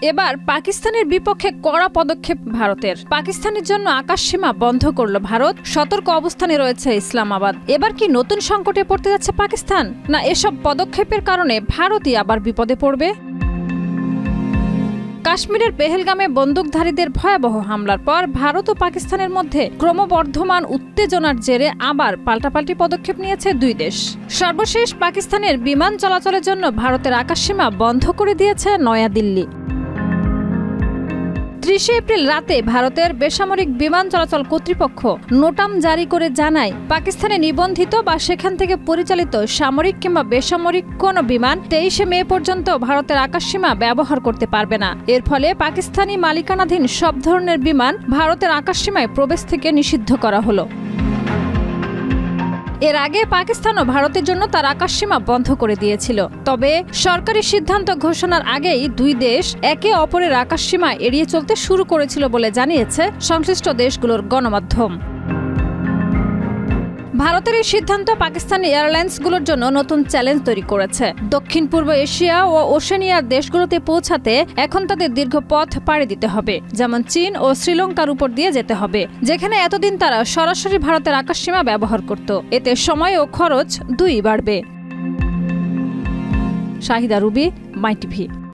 এবার পাকিস্তানের বিপক্ষে কড়া পদক্ষেপ ভারতের। পাকিস্তানের জন্য আকাশসীমা বন্ধ করল ভারত। সতর্ক অবস্থানে রয়েছে ইসলামাবাদ। এবার কি নতুন সংকটে পড়তে যাচ্ছে পাকিস্তান, না এসব পদক্ষেপের কারণে ভারতই আবার বিপদে পড়বে? কাশ্মীরের পেহেলগামে বন্দুকধারীদের ভয়াবহ হামলার পর ভারত ও পাকিস্তানের মধ্যে ক্রমবর্ধমান উত্তেজনার জেরে আবার পাল্টাপাল্টি পদক্ষেপ নিয়েছে দুই দেশ। সর্বশেষ পাকিস্তানের বিমান চলাচলের জন্য ভারতের আকাশসীমা বন্ধ করে দিয়েছে নয়াদিল্লি। ৩০ এপ্রিল রাতে ভারতের বেসামরিক বিমান চলাচল কর্তৃপক্ষ নোটাম জারি করে জানায়, পাকিস্তানে নিবন্ধিত বা সেখান থেকে পরিচালিত সামরিক কিংবা বেসামরিক কোনো বিমান ২৩ মে পর্যন্ত ভারতের আকাশসীমা ব্যবহার করতে পারবে না। এর ফলে পাকিস্তানি মালিকানাধীন সব ধরনের বিমান ভারতের আকাশসীমায় প্রবেশ থেকে নিষিদ্ধ করা হলো। এর আগে পাকিস্তানও ভারতের জন্য তার আকাশসীমা বন্ধ করে দিয়েছিল। তবে সরকারি সিদ্ধান্ত ঘোষণার আগেই দুই দেশ একে অপরের আকাশসীমা এড়িয়ে চলতে শুরু করেছিল বলে জানিয়েছে সংশ্লিষ্ট দেশগুলোর গণমাধ্যম। ভারতের এই সিদ্ধান্ত পাকিস্তানি এয়ারলাইন্সগুলোর জন্য নতুন চ্যালেঞ্জ তৈরি করেছে। দক্ষিণ পূর্ব এশিয়া ও ওশেনিয়ার দেশগুলোতে পৌঁছাতে এখন তাদের দীর্ঘ পথ পাড়ি দিতে হবে, যেমন চীন ও শ্রীলঙ্কার উপর দিয়ে যেতে হবে, যেখানে এতদিন তারা সরাসরি ভারতের আকাশসীমা ব্যবহার করত। এতে সময় ও খরচ দুই বাড়বে। শাহিদা রুবি, মাই টিভি।